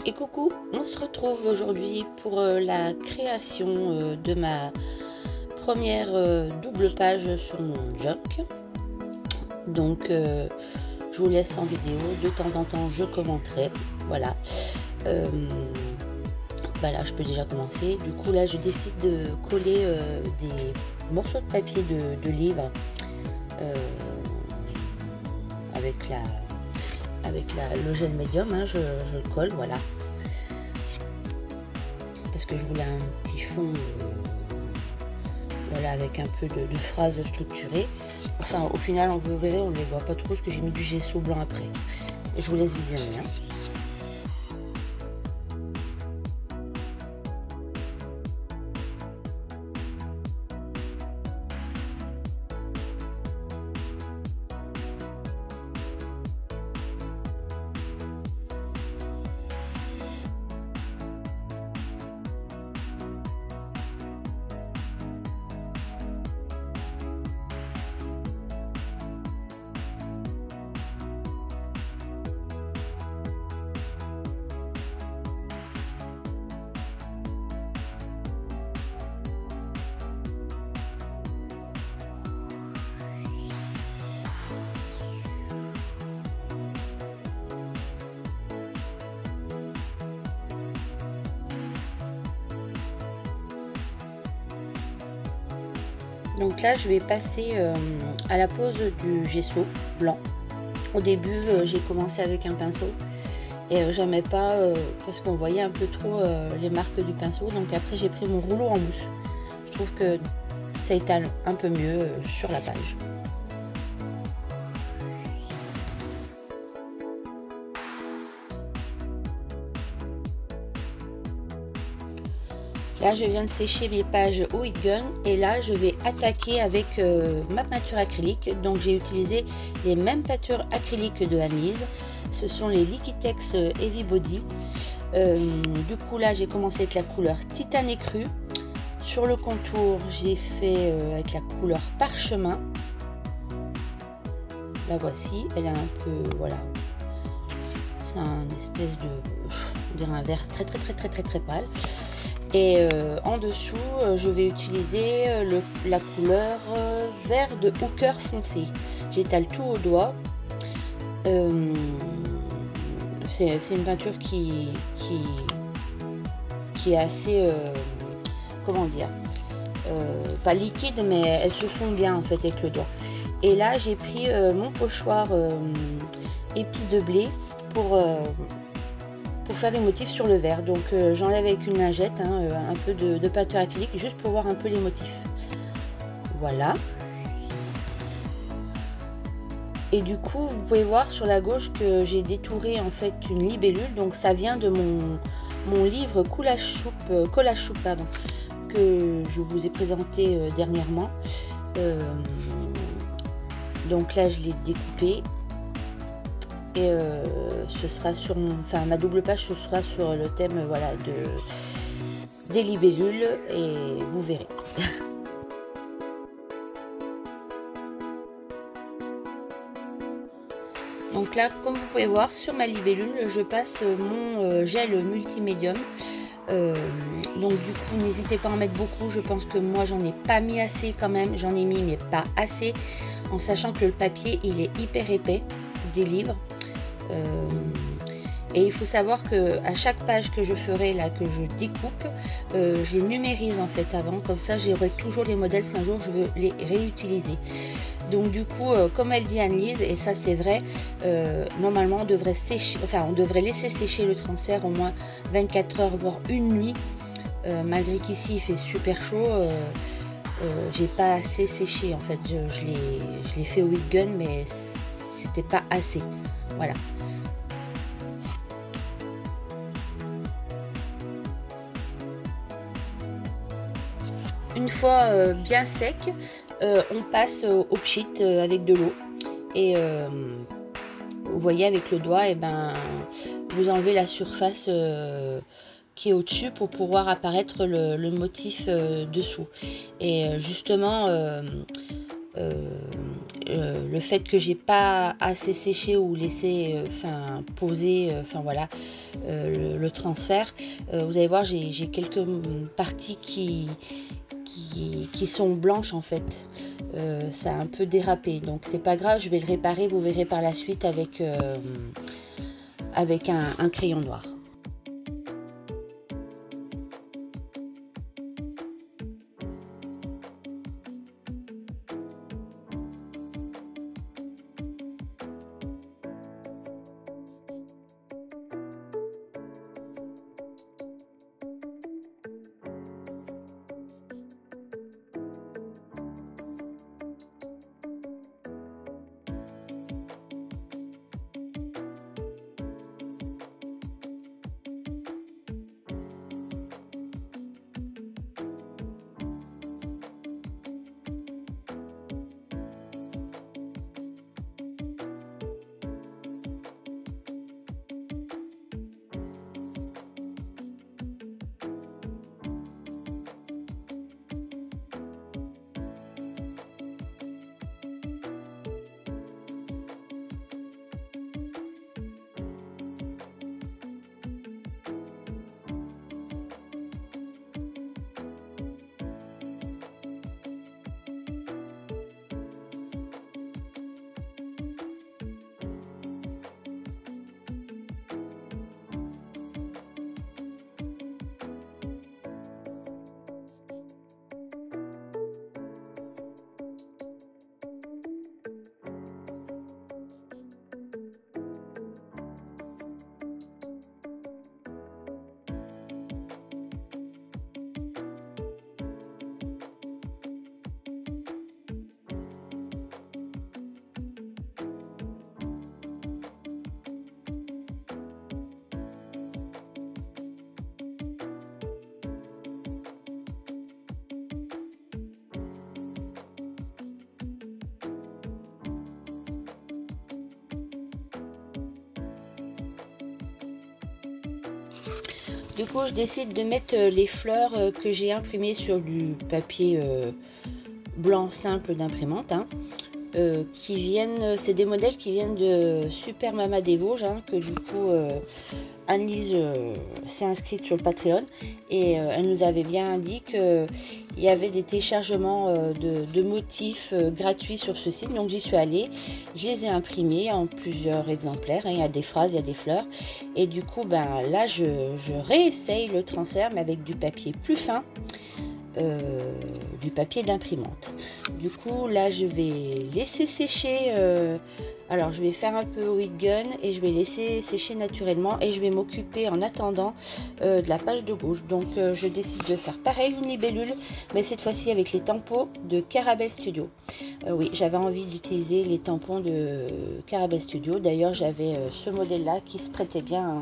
Et coucou, on se retrouve aujourd'hui pour la création de ma première double page sur mon junk. Donc je vous laisse en vidéo, de temps en temps je commenterai, voilà. Bah là je peux déjà commencer. Du coup là je décide de coller des morceaux de papier de livre avec le gel médium, hein, je le colle, voilà. Parce que je voulais un petit fond voilà, avec un peu de phrases structurées. Enfin au final vous verrez, on ne les voit pas trop parce que j'ai mis du gesso blanc après. Je vous laisse visionner, hein. Donc là je vais passer à la pose du gesso blanc. Au début j'ai commencé avec un pinceau et j'aimais pas parce qu'on voyait un peu trop les marques du pinceau. Donc après j'ai pris mon rouleau en mousse. Je trouve que ça étale un peu mieux sur la page. Là je viens de sécher mes pages au heat gun et là je vais attaquer avec ma peinture acrylique. Donc j'ai utilisé les mêmes peintures acryliques de Anne-Lise. Ce sont les Liquitex Heavy Body. Du coup là j'ai commencé avec la couleur Titane écru. Sur le contour j'ai fait avec la couleur Parchemin. La voici, elle est un peu, voilà, c'est un espèce de, on dirait un vert très pâle. Et en dessous je vais utiliser la couleur vert de Hooker foncé. J'étale tout au doigt. C'est une peinture qui est assez comment dire, pas liquide, mais elle se fond bien en fait avec le doigt. Et là j'ai pris mon pochoir épi de blé pour faire des motifs sur le verre. Donc j'enlève avec une lingette hein, un peu de peinture acrylique juste pour voir un peu les motifs. Voilà. Et du coup vous pouvez voir sur la gauche que j'ai détouré en fait une libellule. Donc ça vient de mon livre collage soupe pardon, que je vous ai présenté dernièrement. Donc là je l'ai découpé. Et ce sera sur ma double page, ce sera sur le thème voilà des libellules et vous verrez. Donc là comme vous pouvez voir sur ma libellule je passe mon gel multimédium. Donc du coup n'hésitez pas à en mettre beaucoup, je pense que moi j'en ai pas mis assez quand même, j'en ai mis mais pas assez, en sachant que le papier il est hyper épais des livres. Et il faut savoir que à chaque page que je ferai là, que je découpe, je les numérise en fait avant, comme ça j'aurai toujours les modèles si un jour je veux les réutiliser. Donc du coup comme elle dit Anne-Lise, et ça c'est vrai, normalement on devrait sécher, enfin on devrait laisser sécher le transfert au moins 24 heures voire une nuit, malgré qu'ici il fait super chaud. J'ai pas assez séché en fait, je l'ai fait au heat gun mais c'était pas assez, voilà. Une fois bien sec, on passe au pchit avec de l'eau et vous voyez avec le doigt, et ben vous enlevez la surface qui est au-dessus pour pouvoir apparaître le motif dessous. Et justement le fait que j'ai pas assez séché ou laissé poser voilà le transfert, vous allez voir, j'ai quelques parties qui sont blanches en fait. Ça a un peu dérapé, donc c'est pas grave, je vais le réparer, vous verrez par la suite avec un crayon noir. Du coup, je décide de mettre les fleurs que j'ai imprimées sur du papier blanc simple d'imprimante, hein, qui viennent, c'est des modèles qui viennent de Super Mama des Vosges, hein, que du coup Anne-Lise s'est inscrite sur le Patreon et elle nous avait bien dit qu'il y avait des téléchargements de motifs gratuits sur ce site. Donc j'y suis allée, je les ai imprimés en plusieurs exemplaires, hein. Il y a des phrases, il y a des fleurs, et du coup ben là je réessaye le transfert mais avec du papier plus fin, du papier d'imprimante. Du coup là je vais laisser sécher, alors je vais faire un peu heat gun et je vais laisser sécher naturellement et je vais m'occuper en attendant de la page de gauche. Donc je décide de faire pareil, une libellule, mais cette fois-ci avec les tampons de Caramel Studio. Oui, j'avais envie d'utiliser les tampons de Caramel Studio. D'ailleurs j'avais ce modèle là qui se prêtait bien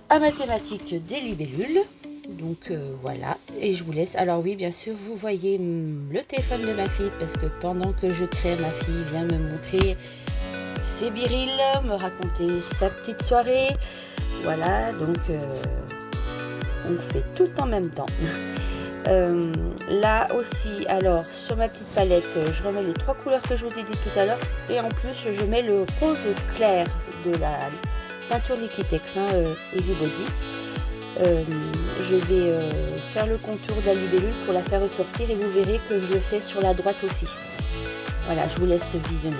à ma thématique des libellules. Donc voilà, et je vous laisse. Alors oui, bien sûr, vous voyez le téléphone de ma fille, parce que pendant que je crée, ma fille vient me montrer ses birils, me raconter sa petite soirée. Voilà, donc on fait tout en même temps. Là aussi, alors sur ma petite palette, je remets les 3 couleurs que je vous ai dit tout à l'heure, et en plus je mets le rose clair de la peinture Liquitex, hein, Heavy Body. Je vais faire le contour de la libellule pour la faire ressortir et vous verrez que je le fais sur la droite aussi. Voilà, je vous laisse visionner.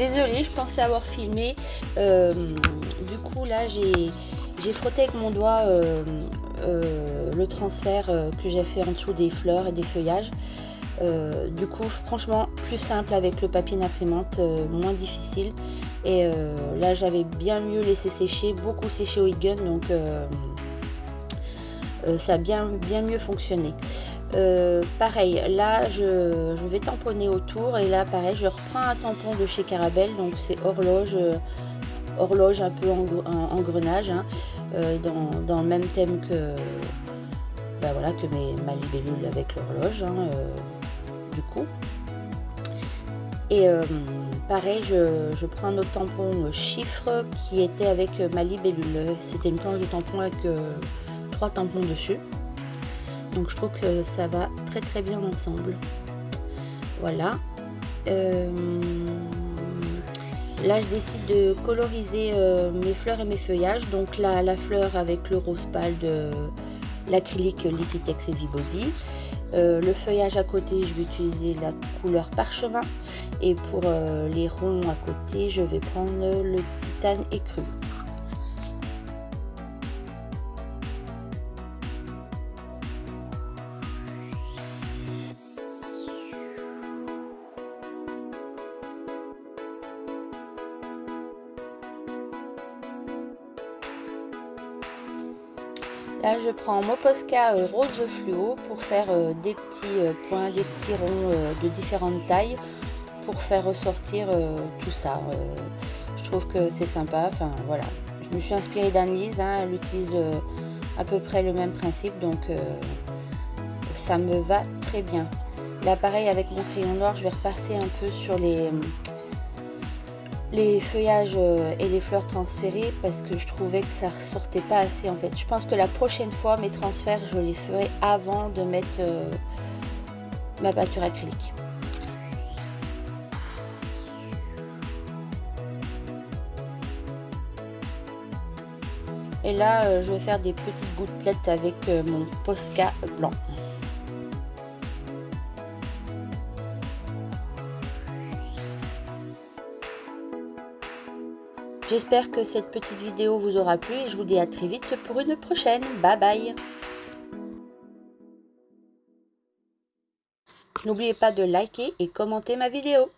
Désolée, je pensais avoir filmé. Du coup, là, j'ai frotté avec mon doigt le transfert que j'ai fait en dessous des fleurs et des feuillages. Du coup, franchement, plus simple avec le papier d'imprimante, moins difficile. Et là, j'avais bien mieux laissé sécher, beaucoup séché au heat gun, donc ça a bien mieux fonctionné. Pareil, là je vais tamponner autour, et là pareil, je reprends un tampon de chez Carabel, donc c'est horloge un peu engrenage, hein, dans le même thème que, ben voilà, que ma libellule avec l'horloge, hein, du coup. Et pareil, je prends un autre tampon chiffre qui était avec ma libellule. C'était une planche de tampon avec 3 tampons dessus. Donc je trouve que ça va très bien ensemble. Voilà. Là je décide de coloriser mes fleurs et mes feuillages. Donc là, la fleur avec le rose pâle de l'acrylique Liquitex Heavy Body. Le feuillage à côté, je vais utiliser la couleur parchemin. Et pour les ronds à côté, je vais prendre le titane écru. Là, je prends mon Posca rose fluo pour faire des petits points, des petits ronds de différentes tailles pour faire ressortir tout ça. Je trouve que c'est sympa. Enfin, voilà. Je me suis inspirée d'Annelise, hein, elle utilise à peu près le même principe, donc ça me va très bien. Là, pareil, avec mon crayon noir, je vais repasser un peu sur les feuillages et les fleurs transférées, parce que je trouvais que ça ressortait pas assez en fait. Je pense que la prochaine fois mes transferts je les ferai avant de mettre ma peinture acrylique. Et là je vais faire des petites gouttelettes avec mon Posca blanc. J'espère que cette petite vidéo vous aura plu et je vous dis à très vite pour une prochaine. Bye bye! N'oubliez pas de liker et commenter ma vidéo.